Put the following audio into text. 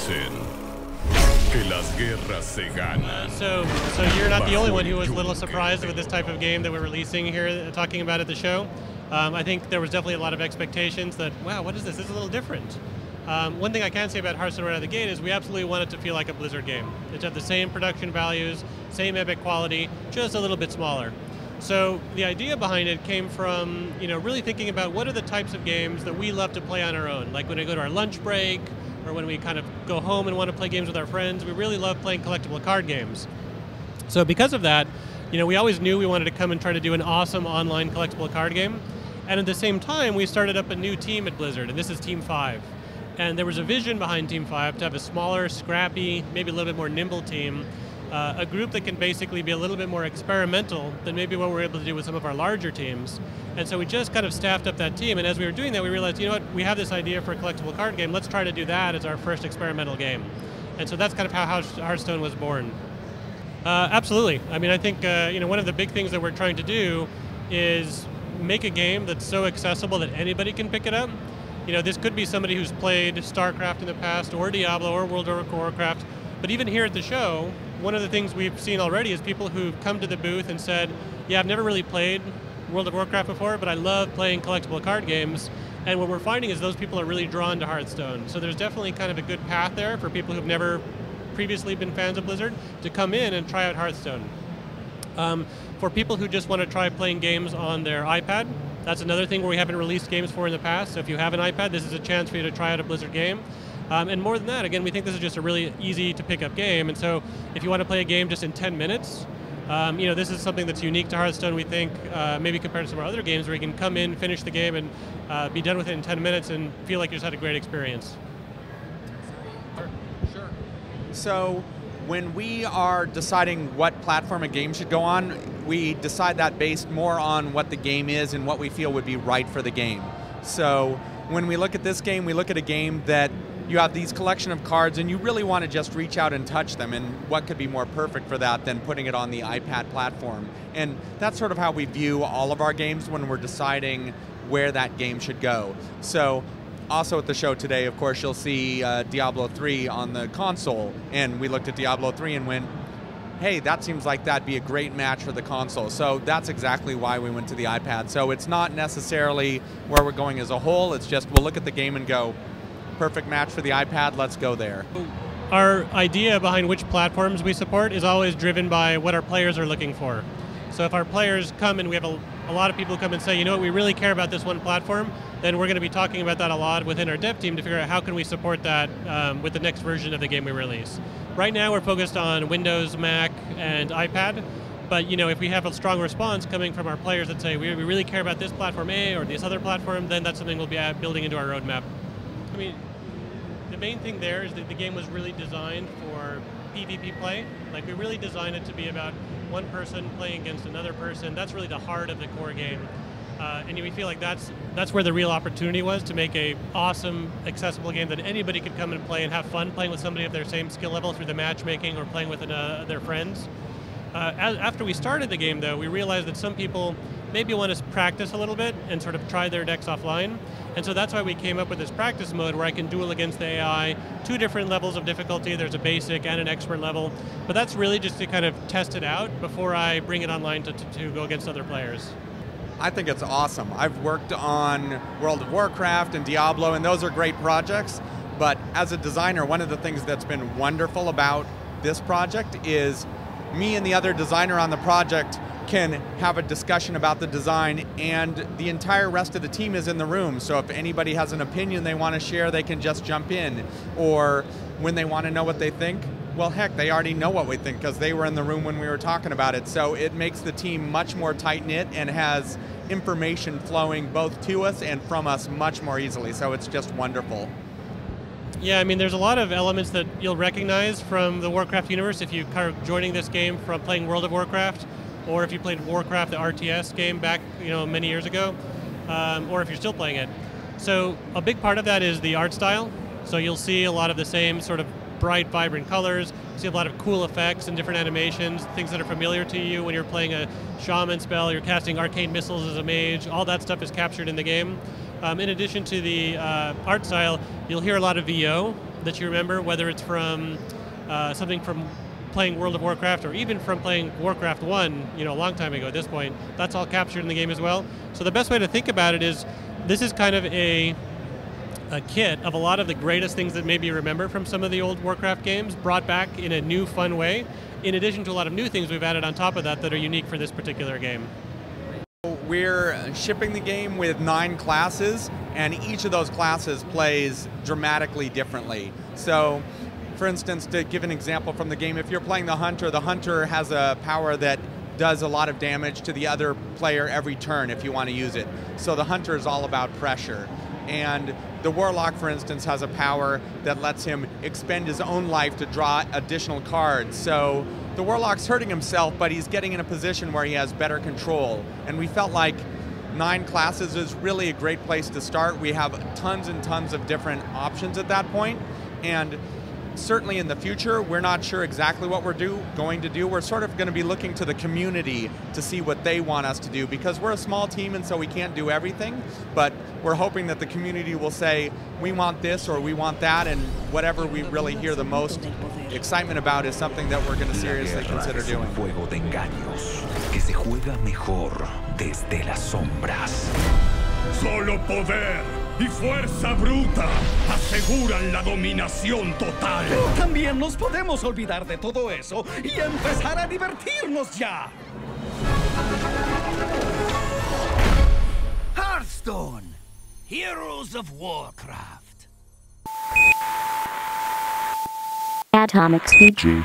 Dicen que las guerras se ganan. So you're not the only one who was a little surprised with this type of game that we're releasing here, talking about at the show. I think there was definitely a lot of expectations that, wow, what is this? This is a little different. One thing I can say about Haerthstone right out of the gate is we absolutely want it to feel like a Blizzard game. It to have the same production values, same epic quality, just a little bit smaller. So the idea behind it came from, really thinking about what are the types of games that we love to play on our own. Like when we go to our lunch break, or when we kind of go home and want to play games with our friends, we really love playing collectible card games. So because of that, we always knew we wanted to come and try to do an awesome online collectible card game. And at the same time, we started up a new team at Blizzard, and this is Team 5. And there was a vision behind Team 5 to have a smaller, scrappy, maybe a little bit more nimble team, a group that can basically be a little bit more experimental than maybe what we're able to do with some of our larger teams. And so we just kind of staffed up that team, and as we were doing that, we realized, we have this idea for a collectible card game, let's try to do that as our first experimental game. And so that's kind of how Haerthstone was born. Absolutely. I mean, I think one of the big things that we're trying to do is make a game that's so accessible that anybody can pick it up. This could be somebody who's played StarCraft in the past, or Diablo, or World of Warcraft. But even here at the show, one of the things we've seen already is people who've come to the booth and said, yeah, I've never really played World of Warcraft before, but I love playing collectible card games. And what we're finding is those people are really drawn to Hearthstone. So there's definitely kind of a good path there for people who've never previously been fans of Blizzard to come in and try out Hearthstone. For people who just want to try playing games on their iPad, that's another thing where we haven't released games for in the past. So if you have an iPad, this is a chance for you to try out a Blizzard game. And more than that, again, we think this is just a really easy to pick up game. And so if you want to play a game just in 10 minutes, this is something that's unique to Hearthstone, we think, maybe compared to some of our other games where you can come in, finish the game, and be done with it in 10 minutes and feel like you just had a great experience. Sure. So when we are deciding what platform a game should go on, we decide that based more on what the game is and what we feel would be right for the game. So when we look at this game, we look at a game that you have these collection of cards and you really want to just reach out and touch them, and what could be more perfect for that than putting it on the iPad platform. And that's sort of how we view all of our games when we're deciding where that game should go. So also at the show today, of course, you'll see Diablo 3 on the console, and we looked at Diablo 3 and went, hey, that seems like that'd be a great match for the console. So that's exactly why we went to the iPad. So it's not necessarily where we're going as a whole, it's just we'll look at the game and go, perfect match for the iPad, let's go there. Our idea behind which platforms we support is always driven by what our players are looking for. So if our players come and we have a lot of people come and say, we really care about this one platform, then we're going to be talking about that a lot within our dev team to figure out how can we support that with the next version of the game we release. Right now we're focused on Windows, Mac, and iPad, but if we have a strong response coming from our players that say, we really care about this platform A or this other platform, then that's something we'll be building into our roadmap. I mean, the main thing there is that the game was really designed for PvP play. Like, we really designed it to be about one person playing against another person. That's really the heart of the core game. And we feel like that's where the real opportunity was, to make a awesome, accessible game that anybody could come and play and have fun playing with somebody of their same skill level through the matchmaking or playing with their friends. After we started the game, though, we realized that some people maybe want to practice a little bit and sort of try their decks offline. And so that's why we came up with this practice mode where I can duel against the AI, 2 different levels of difficulty. There's a basic and an expert level. But that's really just to kind of test it out before I bring it online to go against other players. I think it's awesome. I've worked on World of Warcraft and Diablo, and those are great projects. But as a designer, one of the things that's been wonderful about this project is me and the other designer on the project can have a discussion about the design, and the entire rest of the team is in the room. So if anybody has an opinion they want to share, they can just jump in. Or when they want to know what they think, well, heck, they already know what we think because they were in the room when we were talking about it. So it makes the team much more tight-knit and has information flowing both to us and from us much more easily. So it's just wonderful. Yeah, I mean, there's a lot of elements that you'll recognize from the Warcraft universe if you are joining this game from playing World of Warcraft, or if you played Warcraft, the RTS game back, many years ago, or if you're still playing it. So a big part of that is the art style. So you'll see a lot of the same sort of bright, vibrant colors, see a lot of cool effects and different animations, things that are familiar to you when you're playing a shaman spell, you're casting arcane missiles as a mage, all that stuff is captured in the game. In addition to the art style, you'll hear a lot of VO. that you remember, whether it's from something from playing World of Warcraft or even from playing Warcraft 1, a long time ago at this point. That's all captured in the game as well. So the best way to think about it is this is kind of a kit of a lot of the greatest things that maybe you remember from some of the old Warcraft games, brought back in a new, fun way, in addition to a lot of new things we've added on top of that are unique for this particular game. We're shipping the game with 9 classes, and each of those classes plays dramatically differently. So, for instance, to give an example from the game, if you're playing the Hunter has a power that does a lot of damage to the other player every turn if you want to use it. So the Hunter is all about pressure. And the Warlock, for instance, has a power that lets him expend his own life to draw additional cards. So the Warlock's hurting himself, but he's getting in a position where he has better control. And we felt like 9 classes is really a great place to start. We have tons and tons of different options at that point. And certainly in the future, we're not sure exactly what we're going to do. We're sort of going to be looking to the community to see what they want us to do, because we're a small team and so we can't do everything, but we're hoping that the community will say, we want this or we want that, and whatever we really hear the most excitement about is something that we're going to seriously consider doing. Un juego de engaños que se juega mejor desde las sombras. Solo poder y fuerza bruta aseguran la dominación total. También nos podemos olvidar de todo eso y empezar a divertirnos ya. Haerthstone Heroes of Warcraft. Atomix PG.